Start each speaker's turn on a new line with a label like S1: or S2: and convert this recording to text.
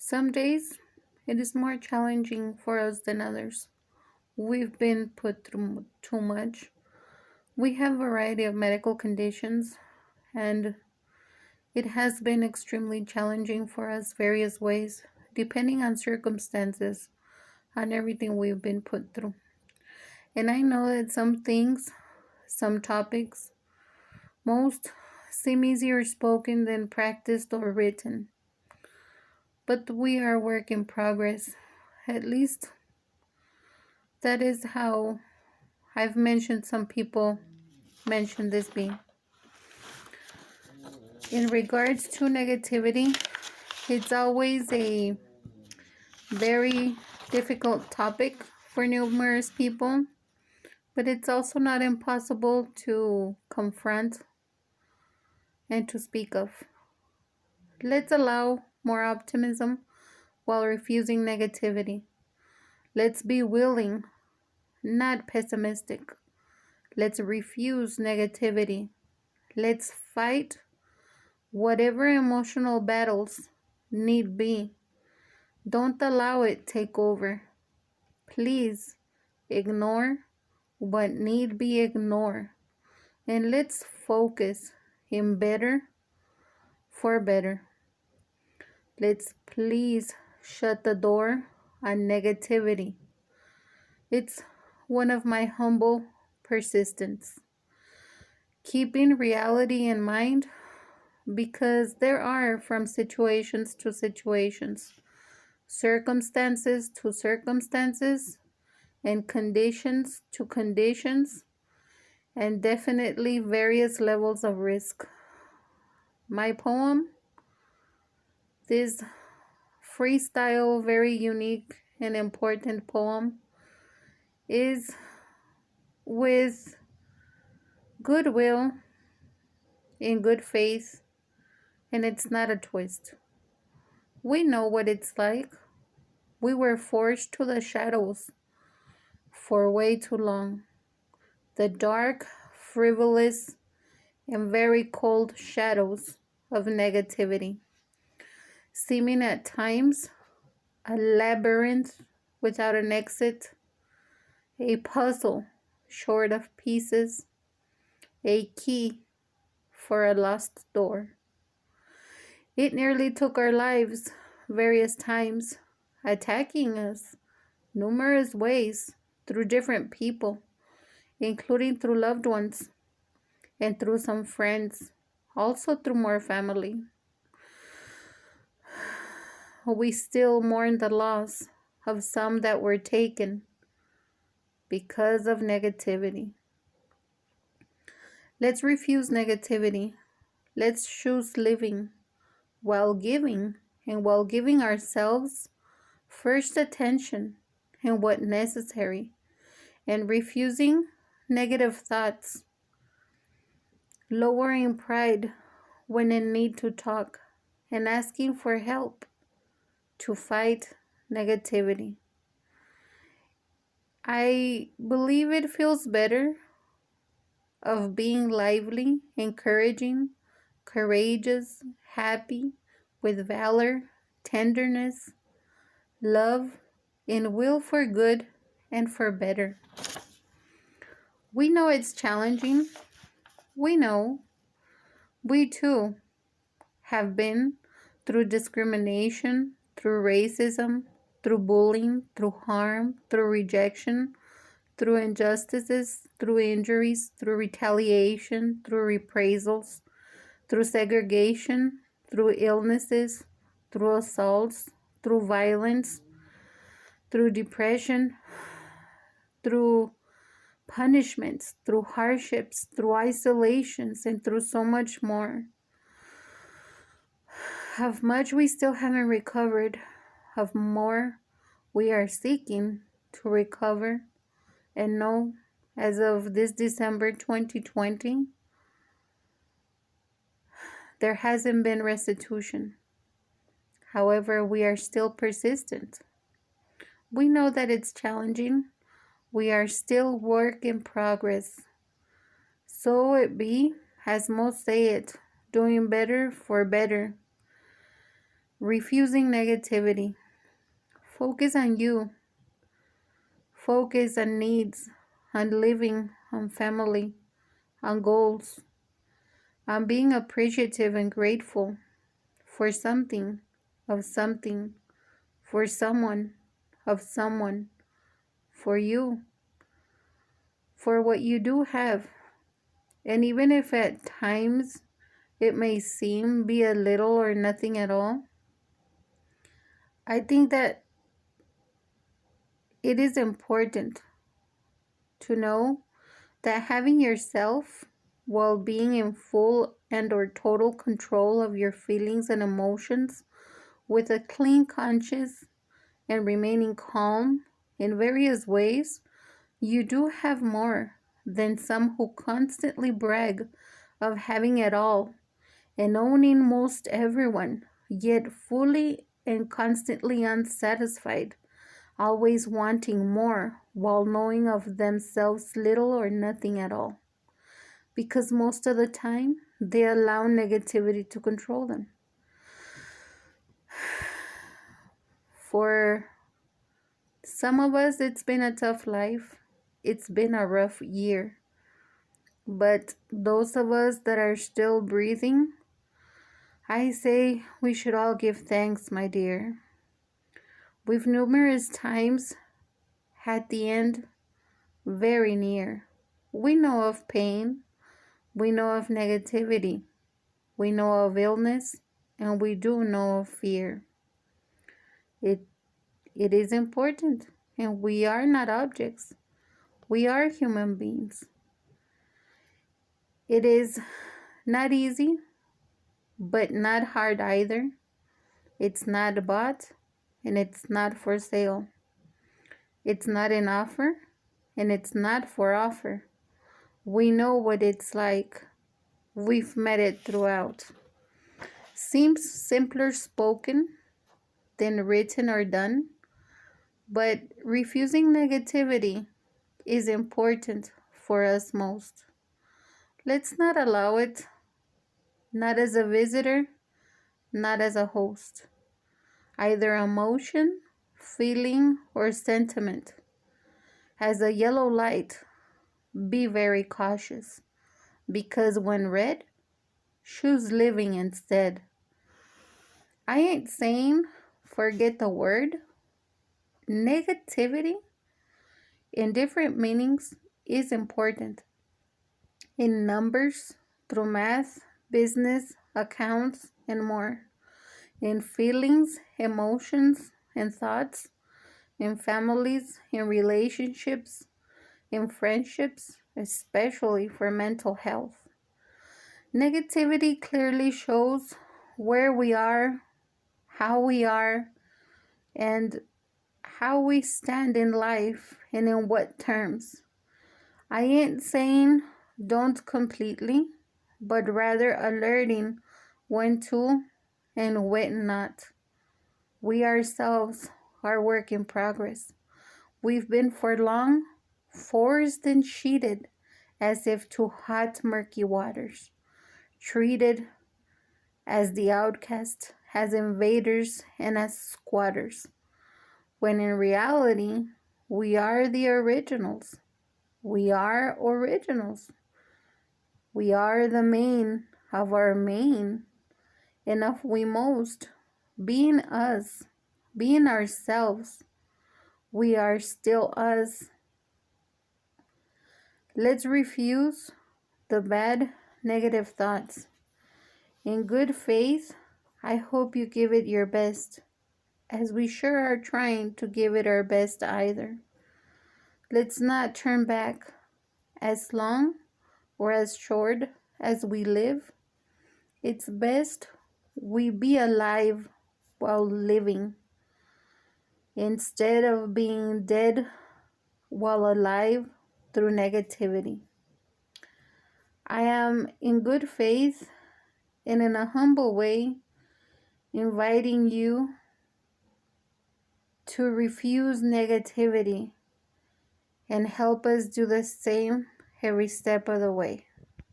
S1: Some days it is more challenging for us than others. We've been put through too much. We have a variety of medical conditions, and it has been extremely challenging for us various ways, depending on circumstances, on everything we've been put through. And I know that some things, some topics, most seem easier spoken than practiced or written. But we are a work in progress. At least that is how I've mentioned some people mention this being. In regards to negativity, it's always a very difficult topic for numerous people, but it's also not impossible to confront and to speak of. Let's allow more optimism while refusing negativity. Let's be willing, not pessimistic. Let's refuse negativity. Let's fight whatever emotional battles need be. Don't allow it take over. Please ignore what need be ignored. And let's focus in better for better. Let's please shut the door on negativity. It's one of my humble persistence. Keeping reality in mind, because there are from situations to situations, circumstances to circumstances, and conditions to conditions, and definitely various levels of risk. My poem, this freestyle, very unique and important poem, is with goodwill, in good faith, and it's not a twist. We know what it's like. We were forced to the shadows for way too long. The dark, frivolous, and very cold shadows of negativity, seeming at times a labyrinth without an exit, a puzzle short of pieces, a key for a lost door. It nearly took our lives various times, attacking us numerous ways through different people, including through loved ones and through some friends, also through more family. We still mourn the loss of some that were taken because of negativity. Let's refuse negativity. Let's choose living while giving, and while giving ourselves first attention and what necessary, and refusing negative thoughts, lowering pride when in need to talk, and asking for help to fight negativity. I believe it feels better of being lively, encouraging, courageous, happy, with valor, tenderness, love, and will for good and for better. We know it's challenging. We know we too have been through discrimination, through racism, through bullying, through harm, through rejection, through injustices, through injuries, through retaliation, through reprisals, through segregation, through illnesses, through assaults, through violence, through depression, through punishments, through hardships, through isolations, and through so much more. Of much we still haven't recovered, of more we are seeking to recover and know as of this December 2020, there hasn't been restitution. However, we are still persistent. We know that it's challenging. We are still work in progress. So it be, as most say it, doing better for better. refusing negativity. Focus on you. Focus on needs, on living, on family, on goals, on being appreciative and grateful for something, of something, for someone, of someone, for you, for what you do have. And even if at times it may seem be a little or nothing at all, I think that it is important to know that having yourself while being in full and or total control of your feelings and emotions with a clean conscience and remaining calm in various ways, you do have more than some who constantly brag of having it all and owning most everyone, yet fully and constantly unsatisfied, always wanting more while knowing of themselves little or nothing at all. Because most of the time, they allow negativity to control them. For some of us, it's been a tough life. It's been a rough year. But those of us that are still breathing, I say we should all give thanks, my dear. We've numerous times had the end very near. We know of pain, we know of negativity, we know of illness, and we do know of fear. It is important, and we are not objects. We are human beings. It is not easy, but not hard either. It's not bought, and it's not for sale. It's not an offer, and it's not for offer. We know what it's like. We've met it throughout. Seems simpler spoken than written or done, but refusing negativity is important for us most. Let's not allow it, not as a visitor, not as a host, either emotion, feeling, or sentiment. As a yellow light, be very cautious, because when red, choose living instead. I ain't saying forget the word. Negativity in different meanings is important. In numbers, through math, business, accounts, and more. In feelings, emotions, and thoughts. In families, in relationships, in friendships, especially for mental health. Negativity clearly shows where we are, how we are, and how we stand in life and in what terms. I ain't saying don't completely, but rather alerting when to and when not. We ourselves are work in progress. We've been for long forced and cheated as if to hot, murky waters, treated as the outcast, as invaders, and as squatters, when in reality, we are the originals. We are originals. We are the main of our main, and of we most, being us, being ourselves, we are still us. Let's refuse the bad, negative thoughts. In good faith, I hope you give it your best, as we sure are trying to give it our best either. Let's not turn back. As long or as short as we live, it's best we be alive while living, instead of being dead while alive through negativity. I am in good faith and in a humble way inviting you to refuse negativity and help us do the same every step of the way.